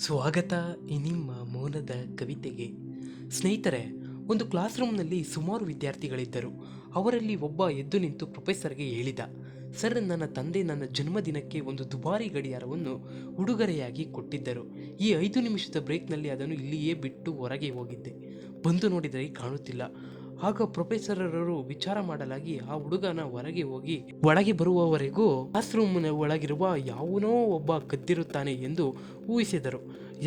ಸ್ವಾಗತ ಈ ನಿಮ್ಮ ಮೌನದ ಕವಿತೆಗೆ. ಸ್ನೇಹಿತರೆ, ಒಂದು ಕ್ಲಾಸ್ ರೂಮ್ನಲ್ಲಿ ಸುಮಾರು ವಿದ್ಯಾರ್ಥಿಗಳಿದ್ದರು. ಅವರಲ್ಲಿ ಒಬ್ಬ ಎದ್ದು ನಿಂತು ಪ್ರೊಫೆಸರ್ಗೆ ಹೇಳಿದ, ಸರ್, ನನ್ನ ತಂದೆ ನನ್ನ ಜನ್ಮದಿನಕ್ಕೆ ಒಂದು ದುಬಾರಿ ಗಡಿಯಾರವನ್ನು ಉಡುಗೊರೆಯಾಗಿ ಕೊಟ್ಟಿದ್ದರು. ಈ 5 ನಿಮಿಷದ ಬ್ರೇಕ್ನಲ್ಲಿ ಅದನ್ನು ಇಲ್ಲಿಯೇ ಬಿಟ್ಟು ಹೊರಗೆ ಹೋಗಿದ್ದೆ. ಬಂದು ನೋಡಿದರೆ ಕಾಣುತ್ತಿಲ್ಲ. ಆಗ ಪ್ರೊಫೆಸರರು ವಿಚಾರ ಮಾಡಲಾಗಿ ಆ ಹುಡುಗನ ಹೊರಗೆ ಹೋಗಿ ಒಳಗೆ ಬರುವವರೆಗೂ ಕ್ಲಾಸ್ ರೂಮ್ನ ಒಳಗಿರುವ ಯಾವನೋ ಒಬ್ಬ ಕದ್ದಿರುತ್ತಾನೆ ಎಂದು ಊಹಿಸಿದರು.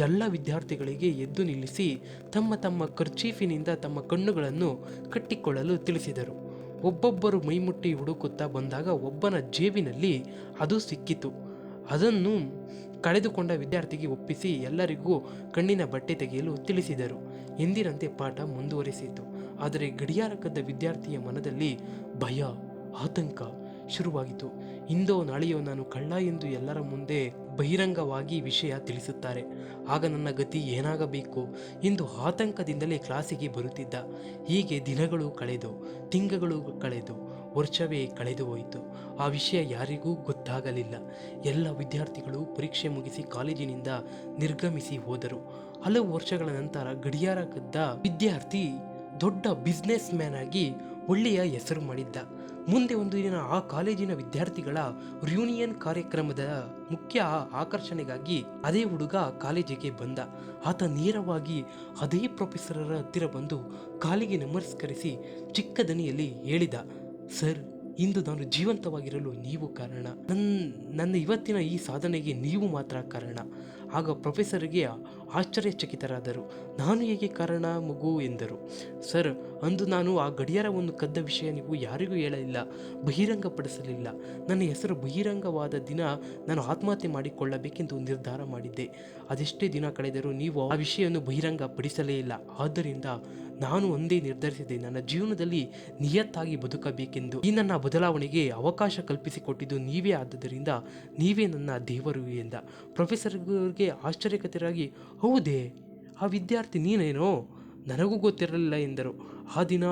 ಎಲ್ಲ ವಿದ್ಯಾರ್ಥಿಗಳಿಗೆ ಎದ್ದು ನಿಲ್ಲಿಸಿ ತಮ್ಮ ತಮ್ಮ ಕರ್ಚೀಫಿನಿಂದ ತಮ್ಮ ಕಣ್ಣುಗಳನ್ನು ಕಟ್ಟಿಕೊಳ್ಳಲು ತಿಳಿಸಿದರು. ಒಬ್ಬೊಬ್ಬರು ಮೈಮುಟ್ಟಿ ಹುಡುಕುತ್ತಾ ಬಂದಾಗ ಒಬ್ಬನ ಜೇಬಿನಲ್ಲಿ ಅದು ಸಿಕ್ಕಿತು. ಅದನ್ನು ಕಳೆದುಕೊಂಡ ವಿದ್ಯಾರ್ಥಿಗೆ ಒಪ್ಪಿಸಿ ಎಲ್ಲರಿಗೂ ಕಣ್ಣಿನ ಬಟ್ಟೆ ತೆಗೆಯಲು ತಿಳಿಸಿದರು. ಎಂದಿನಂತೆ ಪಾಠ ಮುಂದುವರಿಸಿತು. ಆದರೆ ಗಡಿಯಾರ ಕದ್ದ ವಿದ್ಯಾರ್ಥಿಯ ಮನದಲ್ಲಿ ಭಯ, ಆತಂಕ ಶುರುವಾಗಿತು. ಇಂದೋ ನಾಳೆಯೋ ನಾನು ಕಳ್ಳ ಎಂದು ಎಲ್ಲರ ಮುಂದೆ ಬಹಿರಂಗವಾಗಿ ವಿಷಯ ತಿಳಿಸುತ್ತಾರೆ. ಆಗ ನನ್ನ ಗತಿ ಏನಾಗಬೇಕು ಎಂದು ಆತಂಕದಿಂದಲೇ ಕ್ಲಾಸಿಗೆ ಬರುತ್ತಿದ್ದ. ಹೀಗೆ ದಿನಗಳು ಕಳೆದು, ತಿಂಗಳು ಕಳೆದು, ವರ್ಷವೇ ಕಳೆದು ಹೋಯಿತು. ಆ ವಿಷಯ ಯಾರಿಗೂ ಗೊತ್ತಾಗಲಿಲ್ಲ. ಎಲ್ಲ ವಿದ್ಯಾರ್ಥಿಗಳು ಪರೀಕ್ಷೆ ಮುಗಿಸಿ ಕಾಲೇಜಿನಿಂದ ನಿರ್ಗಮಿಸಿ ಹೋದರು. ಹಲವು ವರ್ಷಗಳ ನಂತರ ಗಡಿಯಾರ ಕದ್ದ ವಿದ್ಯಾರ್ಥಿ ದೊಡ್ಡ ಬಿಸ್ನೆಸ್ ಮ್ಯಾನ್ ಆಗಿ ಒಳ್ಳೆಯ ಹೆಸರು ಮಾಡಿದ್ದ. ಮುಂದೆ ಒಂದು ದಿನ ಆ ಕಾಲೇಜಿನ ವಿದ್ಯಾರ್ಥಿಗಳ ರಿಯೂನಿಯನ್ ಕಾರ್ಯಕ್ರಮದ ಮುಖ್ಯ ಆಕರ್ಷಣೆಗಾಗಿ ಅದೇ ಹುಡುಗ ಕಾಲೇಜಿಗೆ ಬಂದ. ಆತ ನೇರವಾಗಿ ಅದೇ ಪ್ರೊಫೆಸರರ ಹತ್ತಿರ ಬಂದು ಕಾಲಿಗೆ ನಮಸ್ಕರಿಸಿ ಚಿಕ್ಕ ದನಿಯಲ್ಲಿ ಹೇಳಿದ, ಸರ್, ಇಂದು ನಾನು ಜೀವಂತವಾಗಿರಲು ನೀವು ಕಾರಣ. ನನ್ನ ಇವತ್ತಿನ ಈ ಸಾಧನೆಗೆ ನೀವು ಮಾತ್ರ ಕಾರಣ. ಆಗ ಪ್ರೊಫೆಸರ್ಗೆ ಆಶ್ಚರ್ಯಚಕಿತರಾದರು. ನಾನು ಹೇಗೆ ಕಾರಣ ಮಗು ಎಂದರು. ಸರ್, ಅಂದು ನಾನು ಆ ಗಡಿಯಾರವನ್ನು ಕದ್ದ ವಿಷಯ ನೀವು ಯಾರಿಗೂ ಹೇಳಲಿಲ್ಲ, ಬಹಿರಂಗಪಡಿಸಲಿಲ್ಲ. ನನ್ನ ಹೆಸರು ಬಹಿರಂಗವಾದ ದಿನ ನಾನು ಆತ್ಮಹತ್ಯೆ ಮಾಡಿಕೊಳ್ಳಬೇಕೆಂದು ನಿರ್ಧಾರ ಮಾಡಿದ್ದೆ. ಅದೆಷ್ಟೇ ದಿನ ಕಳೆದರೂ ನೀವು ಆ ವಿಷಯವನ್ನು ಬಹಿರಂಗಪಡಿಸಲೇ ಇಲ್ಲ. ಆದ್ದರಿಂದ ನಾನು ಒಂದೇ ನಿರ್ಧರಿಸಿದೆ, ನನ್ನ ಜೀವನದಲ್ಲಿ ನಿಯತ್ತಾಗಿ ಬದುಕಬೇಕೆಂದು. ಈ ನನ್ನ ಬದಲಾವಣೆಗೆ ಅವಕಾಶ ಕಲ್ಪಿಸಿಕೊಟ್ಟಿದ್ದು ನೀವೇ ಆದ್ದರಿಂದ ನೀವೇ ನನ್ನ ದೇವರು ಎಂದ. ಪ್ರೊಫೆಸರ್ಗೆ ಆಶ್ಚರ್ಯಕತರಾಗಿ, ಹೌದೇ, ಆ ವಿದ್ಯಾರ್ಥಿ ನೀನೇನೋ? ನನಗೂ ಗೊತ್ತಿರಲಿಲ್ಲ ಎಂದರು. ಆ ದಿನ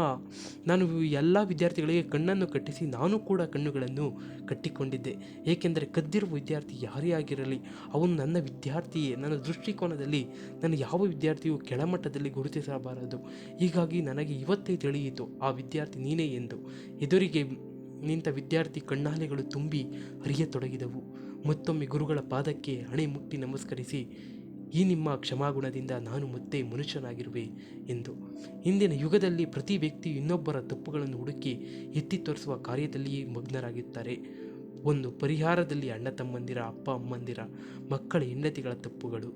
ನಾನು ಎಲ್ಲ ವಿದ್ಯಾರ್ಥಿಗಳಿಗೆ ಕಣ್ಣನ್ನು ಕಟ್ಟಿಸಿ ನಾನು ಕೂಡ ಕಣ್ಣುಗಳನ್ನು ಕಟ್ಟಿಕೊಂಡಿದ್ದೆ. ಏಕೆಂದರೆ ಕದ್ದಿರುವ ವಿದ್ಯಾರ್ಥಿ ಯಾರೇ ಆಗಿರಲಿ ಅವನು ನನ್ನ ವಿದ್ಯಾರ್ಥಿಯೇ. ನನ್ನ ದೃಷ್ಟಿಕೋನದಲ್ಲಿ ನನ್ನ ಯಾವ ವಿದ್ಯಾರ್ಥಿಯು ಕೆಳಮಟ್ಟದಲ್ಲಿ ಗುರುತಿಸಬಾರದು. ಹೀಗಾಗಿ ನನಗೆ ಇವತ್ತೇ ತಿಳಿಯಿತು ಆ ವಿದ್ಯಾರ್ಥಿ ನೀನೇ ಎಂದು. ಎದುರಿಗೆ ನಿಂತ ವಿದ್ಯಾರ್ಥಿ ಕಣ್ಣಾಲೆಗಳು ತುಂಬಿ ಹರಿಯತೊಡಗಿದವು. ಮತ್ತೊಮ್ಮೆ ಗುರುಗಳ ಪಾದಕ್ಕೆ ಹಣೆ ಮುಟ್ಟಿ ನಮಸ್ಕರಿಸಿ, ಈ ನಿಮ್ಮ ಕ್ಷಮಾಗುಣದಿಂದ ನಾನು ಮತ್ತೆ ಮನುಷ್ಯನಾಗಿರುವೆ ಎಂದು. ಇಂದಿನ ಯುಗದಲ್ಲಿ ಪ್ರತಿ ವ್ಯಕ್ತಿ ಇನ್ನೊಬ್ಬರ ತಪ್ಪುಗಳನ್ನು ಹುಡುಕಿ ಎತ್ತಿ ತೋರಿಸುವ ಕಾರ್ಯದಲ್ಲಿಯೇ ಮಗ್ನರಾಗಿರ್ತಾರೆ. ಒಂದು ಪರಿಹಾರದಲ್ಲಿ ಅಣ್ಣ ತಮ್ಮಂದಿರ, ಅಪ್ಪ ಅಮ್ಮಂದಿರ, ಮಕ್ಕಳ ಹೆಂಡತಿಗಳ ತಪ್ಪುಗಳು,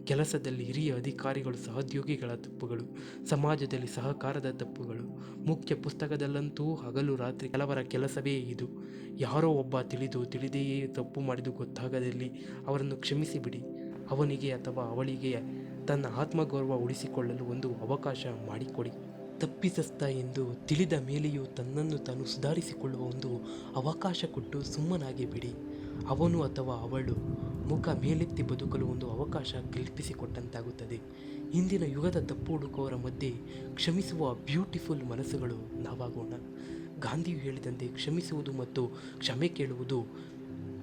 ಕೆಲಸದಲ್ಲಿ ಹಿರಿಯ ಅಧಿಕಾರಿಗಳು, ಸಹೋದ್ಯೋಗಿಗಳ ತಪ್ಪುಗಳು, ಸಮಾಜದಲ್ಲಿ ಸಹಕಾರದ ತಪ್ಪುಗಳು, ಮುಖ್ಯ ಪುಸ್ತಕದಲ್ಲಂತೂ ಹಗಲು ರಾತ್ರಿ ಕೆಲವರ ಕೆಲಸವೇ ಇದು. ಯಾರೋ ಒಬ್ಬ ತಿಳಿದೆಯೇ ತಪ್ಪು ಮಾಡಿದ್ದು ಗೊತ್ತಾಗದಲ್ಲಿ ಅವರನ್ನು ಕ್ಷಮಿಸಿಬಿಡಿ. ಅವನಿಗೆ ಅಥವಾ ಅವಳಿಗೆ ತನ್ನ ಆತ್ಮಗೌರವ ಉಳಿಸಿಕೊಳ್ಳಲು ಒಂದು ಅವಕಾಶ ಮಾಡಿಕೊಡಿ. ತಪ್ಪಿತಸ್ಥ ಎಂದು ತಿಳಿದ ಮೇಲೆಯೂ ತನ್ನನ್ನು ತಾನು ಸುಧಾರಿಸಿಕೊಳ್ಳುವ ಒಂದು ಅವಕಾಶ ಕೊಟ್ಟು ಸುಮ್ಮನಾಗಿ ಬಿಡಿ. ಅವನು ಅಥವಾ ಅವಳು ಮುಖ ಮೇಲೆತ್ತಿ ಬದುಕಲು ಒಂದು ಅವಕಾಶ ಕಲ್ಪಿಸಿಕೊಟ್ಟಂತಾಗುತ್ತದೆ. ಇಂದಿನ ಯುಗದ ತಪ್ಪು ಹುಡುಕುವವರ ಮಧ್ಯೆ ಕ್ಷಮಿಸುವ ಬ್ಯೂಟಿಫುಲ್ ಮನಸ್ಸುಗಳು ನಾವಾಗೋಣ. ಗಾಂಧಿಯು ಹೇಳಿದಂತೆ ಕ್ಷಮಿಸುವುದು ಮತ್ತು ಕ್ಷಮೆ ಕೇಳುವುದು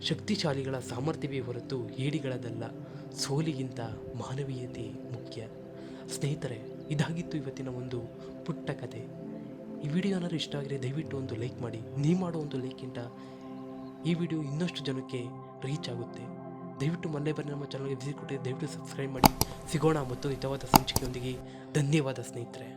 ಶಕ್ತಿಶಾಲಿಗಳ ಸಾಮರ್ಥ್ಯವೇ ಹೊರತು ಹೇಡಿಗಳದಲ್ಲ. ಸೋಲಿಗಿಂತ ಮಾನವೀಯತೆ ಮುಖ್ಯ. ಸ್ನೇಹಿತರೆ, ಇದಾಗಿತ್ತು ಇವತ್ತಿನ ಒಂದು ಪುಟ್ಟ ಕತೆ. ಈ ವಿಡಿಯೋ ಏನಾದರೂ ಇಷ್ಟ ಆಗಿದ್ರೆ ದಯವಿಟ್ಟು ಒಂದು ಲೈಕ್ ಮಾಡಿ. ನೀವು ಮಾಡೋ ಒಂದು ಲೈಕ್ಗಿಂತ ಈ ವಿಡಿಯೋ ಇನ್ನಷ್ಟು ಜನಕ್ಕೆ ರೀಚ್ ಆಗುತ್ತೆ. ದಯವಿಟ್ಟು ಮೊನ್ನೆ ಬನ್ನಿ ನಮ್ಮ ಚಾನಲ್ಗೆ ವಿಸಿಟ್ ಕೊಟ್ಟು ದಯವಿಟ್ಟು ಸಬ್ಸ್ಕ್ರೈಬ್ ಮಾಡಿ. ಸಿಗೋಣ ಮತ್ತೊಂದು ಹಿತವಾದ ಸಂಚಿಕೆಯೊಂದಿಗೆ. ಧನ್ಯವಾದ ಸ್ನೇಹಿತರೆ.